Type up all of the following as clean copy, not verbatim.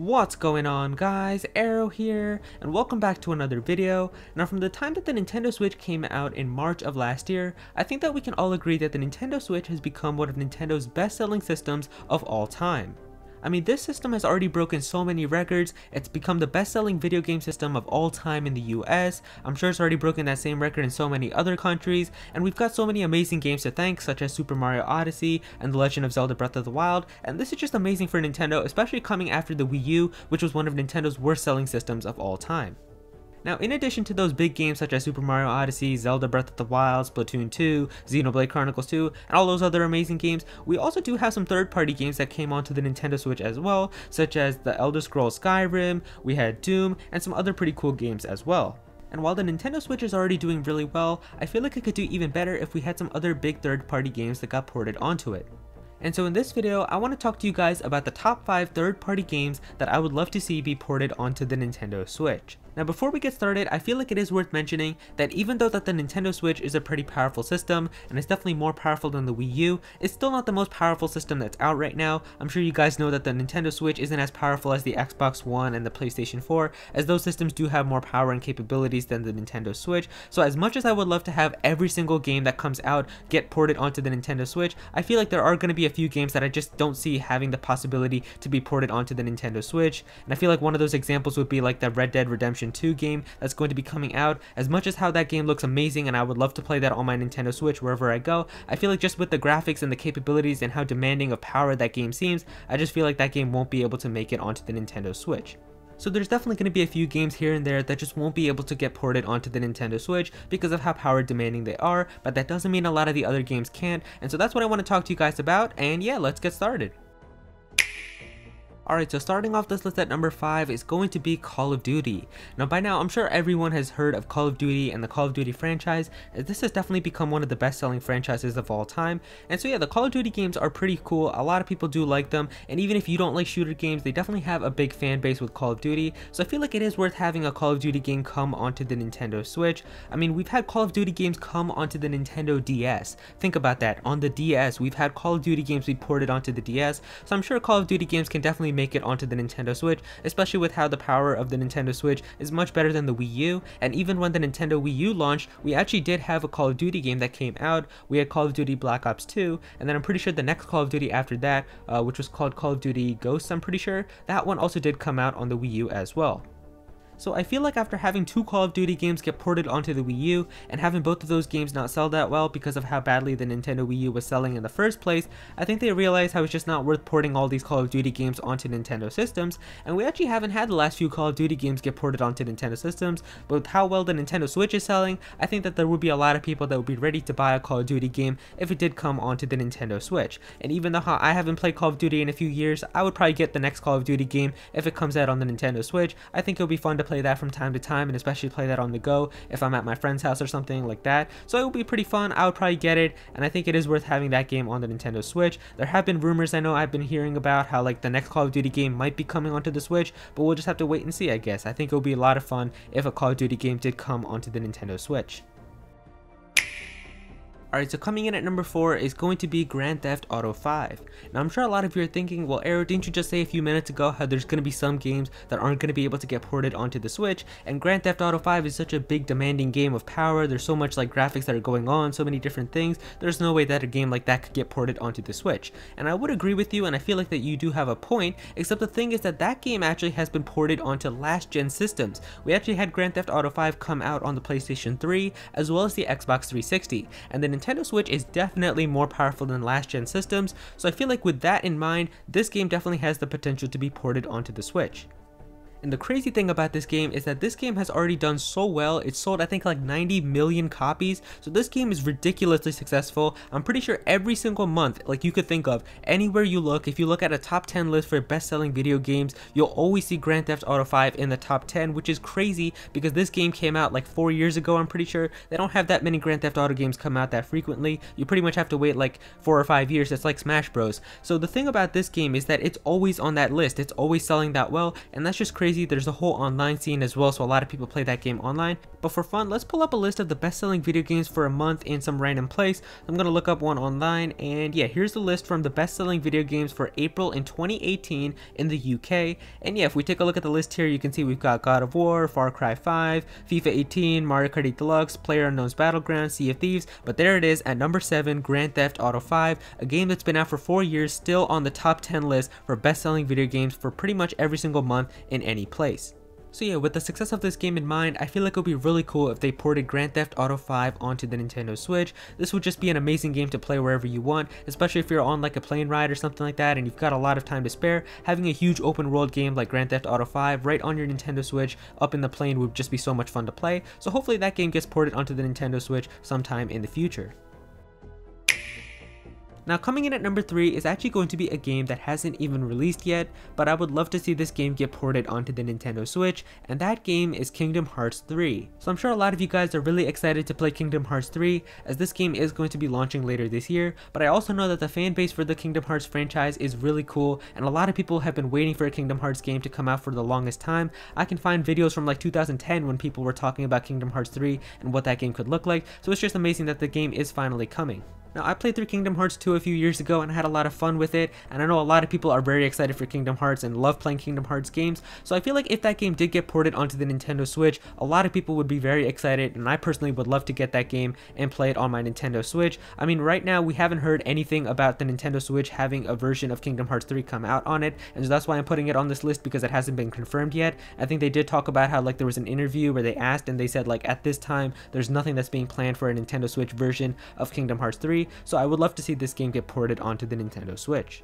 What's going on, guys? Aero here, and welcome back to another video. Now, from the time that the Nintendo Switch came out in March of last year, I think that we can all agree that the Nintendo Switch has become one of Nintendo's best-selling systems of all time. I mean, this system has already broken so many records. It's become the best-selling video game system of all time in the US. I'm sure it's already broken that same record in so many other countries, and we've got so many amazing games to thank, such as Super Mario Odyssey and The Legend of Zelda Breath of the Wild, and this is just amazing for Nintendo, especially coming after the Wii U, which was one of Nintendo's worst-selling systems of all time. Now, in addition to those big games such as Super Mario Odyssey, Zelda Breath of the Wild, Splatoon 2, Xenoblade Chronicles 2, and all those other amazing games, we also do have some third-party games that came onto the Nintendo Switch as well, such as The Elder Scrolls Skyrim, we had Doom, and some other pretty cool games as well. And while the Nintendo Switch is already doing really well, I feel like it could do even better if we had some other big third-party games that got ported onto it. And so in this video, I want to talk to you guys about the top 5 third-party games that I would love to see be ported onto the Nintendo Switch. Now, before we get started, I feel like it is worth mentioning that even though that the Nintendo Switch is a pretty powerful system, and it's definitely more powerful than the Wii U, it's still not the most powerful system that's out right now. I'm sure you guys know that the Nintendo Switch isn't as powerful as the Xbox One and the PlayStation 4, as those systems do have more power and capabilities than the Nintendo Switch. So as much as I would love to have every single game that comes out get ported onto the Nintendo Switch, I feel like there are going to be a few games that I just don't see having the possibility to be ported onto the Nintendo Switch. And I feel like one of those examples would be like the Red Dead Redemption 2 game that's going to be coming out. As much as how that game looks amazing and I would love to play that on my Nintendo Switch wherever I go, I feel like just with the graphics and the capabilities and how demanding of power that game seems, I just feel like that game won't be able to make it onto the Nintendo Switch. So there's definitely going to be a few games here and there that just won't be able to get ported onto the Nintendo Switch because of how power demanding they are, but that doesn't mean a lot of the other games can't, and so that's what I want to talk to you guys about, and yeah, let's get started. Alright, so starting off this list at number 5 is going to be Call of Duty. Now by now, I'm sure everyone has heard of Call of Duty and the Call of Duty franchise, as this has definitely become one of the best selling franchises of all time. And so yeah, the Call of Duty games are pretty cool, a lot of people do like them, and even if you don't like shooter games, they definitely have a big fan base with Call of Duty, so I feel like it is worth having a Call of Duty game come onto the Nintendo Switch. I mean, we've had Call of Duty games come onto the Nintendo DS. Think about that, on the DS, we've had Call of Duty games be ported onto the DS, so I'm sure Call of Duty games can definitely make it onto the Nintendo Switch, especially with how the power of the Nintendo Switch is much better than the Wii U. And even when the Nintendo Wii U launched, we actually did have a Call of Duty game that came out. We had Call of Duty Black Ops 2, and then I'm pretty sure the next Call of Duty after that, which was called Call of Duty Ghosts, I'm pretty sure, that one also did come out on the Wii U as well. So I feel like after having 2 Call of Duty games get ported onto the Wii U, and having both of those games not sell that well because of how badly the Nintendo Wii U was selling in the first place, I think they realized how it's just not worth porting all these Call of Duty games onto Nintendo systems, and we actually haven't had the last few Call of Duty games get ported onto Nintendo systems, but with how well the Nintendo Switch is selling, I think that there would be a lot of people that would be ready to buy a Call of Duty game if it did come onto the Nintendo Switch. And even though I haven't played Call of Duty in a few years, I would probably get the next Call of Duty game if it comes out on the Nintendo Switch. I think it'll be fun to play that from time to time, and especially play that on the go if I'm at my friend's house or something like that. So it will be pretty fun. I would probably get it, and I think it is worth having that game on the Nintendo Switch. There have been rumors, I know I've been hearing about how like the next Call of Duty game might be coming onto the Switch, but we'll just have to wait and see, I guess. I think it will be a lot of fun if a Call of Duty game did come onto the Nintendo Switch. Alright, so coming in at number 4 is going to be Grand Theft Auto 5. Now I'm sure a lot of you are thinking, well Aero, didn't you just say a few minutes ago how there's going to be some games that aren't going to be able to get ported onto the Switch, and Grand Theft Auto 5 is such a big demanding game of power, there's so much like graphics that are going on, so many different things, there's no way that a game like that could get ported onto the Switch. And I would agree with you, and I feel like that you do have a point, except the thing is that that game actually has been ported onto last gen systems. We actually had Grand Theft Auto 5 come out on the PlayStation 3 as well as the Xbox 360, and the Nintendo Switch is definitely more powerful than last gen systems, so I feel like with that in mind, this game definitely has the potential to be ported onto the Switch. And the crazy thing about this game is that this game has already done so well. It's sold I think like 90 million copies, so this game is ridiculously successful. I'm pretty sure every single month, like you could think of, anywhere you look, if you look at a top 10 list for best selling video games, you'll always see Grand Theft Auto 5 in the top 10, which is crazy because this game came out like 4 years ago. I'm pretty sure they don't have that many Grand Theft Auto games come out that frequently. You pretty much have to wait like 4 or 5 years. It's like Smash Bros. So the thing about this game is that it's always on that list, it's always selling that well, and that's just crazy crazy. There's a whole online scene as well, so a lot of people play that game online. But for fun, let's pull up a list of the best-selling video games for a month in some random place. I'm gonna look up one online, and yeah, here's the list from the best-selling video games for April in 2018 in the UK. And yeah, if we take a look at the list here, you can see we've got God of War, Far Cry 5, FIFA 18, Mario Kart 8 Deluxe, PlayerUnknown's Battlegrounds, Sea of Thieves. But there it is at number 7, Grand Theft Auto 5, a game that's been out for 4 years, still on the top 10 list for best-selling video games for pretty much every single month in any place. So yeah, with the success of this game in mind, I feel like it would be really cool if they ported Grand Theft Auto 5 onto the Nintendo Switch. This would just be an amazing game to play wherever you want, especially if you're on like a plane ride or something like that and you've got a lot of time to spare. Having a huge open world game like Grand Theft Auto 5 right on your Nintendo Switch up in the plane would just be so much fun to play. So hopefully that game gets ported onto the Nintendo Switch sometime in the future. Now coming in at number 3 is actually going to be a game that hasn't even released yet, but I would love to see this game get ported onto the Nintendo Switch, and that game is Kingdom Hearts 3. So I'm sure a lot of you guys are really excited to play Kingdom Hearts 3, as this game is going to be launching later this year, but I also know that the fan base for the Kingdom Hearts franchise is really cool, and a lot of people have been waiting for a Kingdom Hearts game to come out for the longest time. I can find videos from like 2010 when people were talking about Kingdom Hearts 3 and what that game could look like, so it's just amazing that the game is finally coming. Now, I played through Kingdom Hearts 2 a few years ago and I had a lot of fun with it, and I know a lot of people are very excited for Kingdom Hearts and love playing Kingdom Hearts games, so I feel like if that game did get ported onto the Nintendo Switch, a lot of people would be very excited, and I personally would love to get that game and play it on my Nintendo Switch. I mean, right now we haven't heard anything about the Nintendo Switch having a version of Kingdom Hearts 3 come out on it, and so that's why I'm putting it on this list, because it hasn't been confirmed yet. I think they did talk about how like there was an interview where they asked and they said like at this time there's nothing that's being planned for a Nintendo Switch version of Kingdom Hearts 3, so I would love to see this game get ported onto the Nintendo Switch.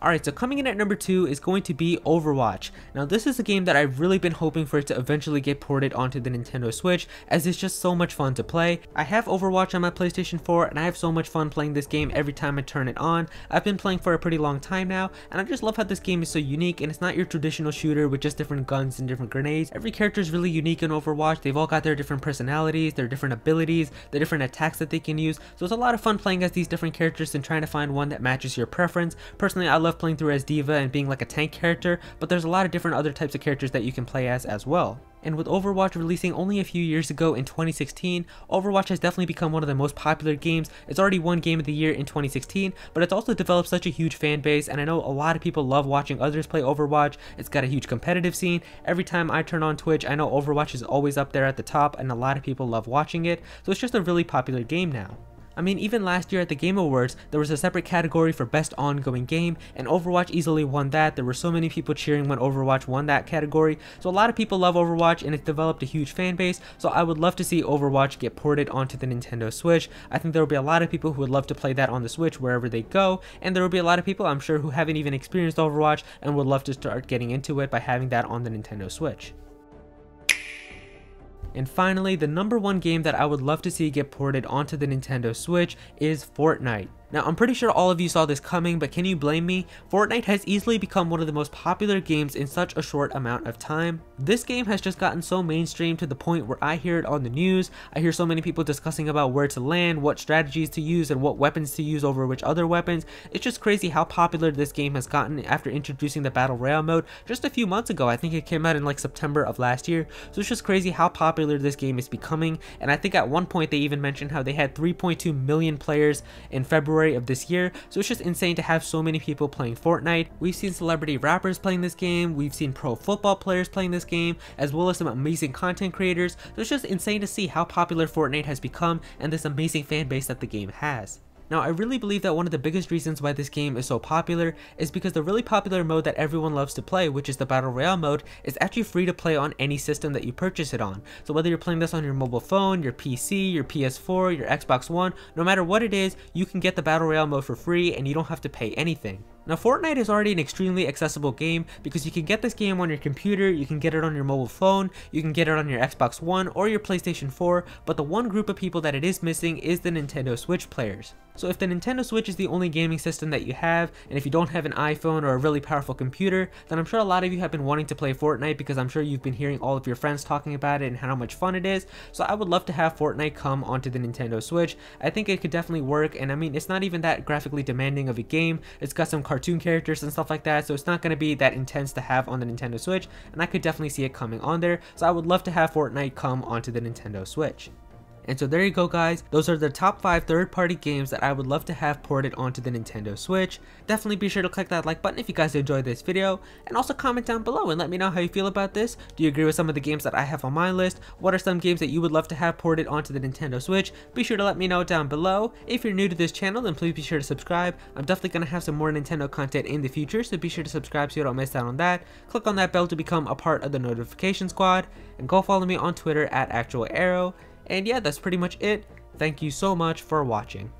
Alright, so coming in at number 2 is going to be Overwatch. Now this is a game that I've really been hoping for it to eventually get ported onto the Nintendo Switch, as it's just so much fun to play. I have Overwatch on my PlayStation 4 and I have so much fun playing this game every time I turn it on. I've been playing for a pretty long time now, and I just love how this game is so unique, and it's not your traditional shooter with just different guns and different grenades. Every character is really unique in Overwatch. They've all got their different personalities, their different abilities, the different attacks that they can use, so it's a lot of fun playing as these different characters and trying to find one that matches your preference. Personally, I love playing through as D.Va and being like a tank character, but there's a lot of different other types of characters that you can play as well. And with Overwatch releasing only a few years ago in 2016, Overwatch has definitely become one of the most popular games. It's already won Game of the Year in 2016, but it's also developed such a huge fan base, and I know a lot of people love watching others play Overwatch. It's got a huge competitive scene. Every time I turn on Twitch, I know Overwatch is always up there at the top, and a lot of people love watching it, so it's just a really popular game now. I mean, even last year at the Game Awards, there was a separate category for Best Ongoing Game, and Overwatch easily won that. There were so many people cheering when Overwatch won that category, so a lot of people love Overwatch and it's developed a huge fan base, so I would love to see Overwatch get ported onto the Nintendo Switch. I think there will be a lot of people who would love to play that on the Switch wherever they go, and there will be a lot of people, I'm sure, who haven't even experienced Overwatch and would love to start getting into it by having that on the Nintendo Switch. And finally, the number 1 game that I would love to see get ported onto the Nintendo Switch is Fortnite. Now, I'm pretty sure all of you saw this coming, but can you blame me? Fortnite has easily become one of the most popular games in such a short amount of time. This game has just gotten so mainstream to the point where I hear it on the news. I hear so many people discussing about where to land, what strategies to use, and what weapons to use over which other weapons. It's just crazy how popular this game has gotten after introducing the Battle Royale mode just a few months ago. I think it came out in like September of last year. So it's just crazy how popular this game is becoming. And I think at one point they even mentioned how they had 3.2 million players in February of this year, so it's just insane to have so many people playing Fortnite. We've seen celebrity rappers playing this game, we've seen pro football players playing this game, as well as some amazing content creators, so it's just insane to see how popular Fortnite has become and this amazing fan base that the game has. Now, I really believe that one of the biggest reasons why this game is so popular is because the really popular mode that everyone loves to play, which is the Battle Royale mode, is actually free to play on any system that you purchase it on. So whether you're playing this on your mobile phone, your PC, your PS4, your Xbox One, no matter what it is, you can get the Battle Royale mode for free and you don't have to pay anything. Now, Fortnite is already an extremely accessible game because you can get this game on your computer, you can get it on your mobile phone, you can get it on your Xbox One or your PlayStation 4, but the one group of people that it is missing is the Nintendo Switch players. So if the Nintendo Switch is the only gaming system that you have, and if you don't have an iPhone or a really powerful computer, then I'm sure a lot of you have been wanting to play Fortnite because I'm sure you've been hearing all of your friends talking about it and how much fun it is. So I would love to have Fortnite come onto the Nintendo Switch. I think it could definitely work, and I mean, it's not even that graphically demanding of a game. It's got some cartoon characters and stuff like that, so it's not going to be that intense to have on the Nintendo Switch, and I could definitely see it coming on there. So I would love to have Fortnite come onto the Nintendo Switch. And so there you go, guys. Those are the top 5 third-party games that I would love to have ported onto the Nintendo Switch. Definitely be sure to click that like button if you guys enjoyed this video, and also comment down below and let me know how you feel about this. Do you agree with some of the games that I have on my list? What are some games that you would love to have ported onto the Nintendo Switch? Be sure to let me know down below. If you're new to this channel, then please be sure to subscribe. I'm definitely going to have some more Nintendo content in the future, so be sure to subscribe so you don't miss out on that. Click on that bell to become a part of the notification squad, and go follow me on Twitter at @Aero. And yeah, that's pretty much it. Thank you so much for watching.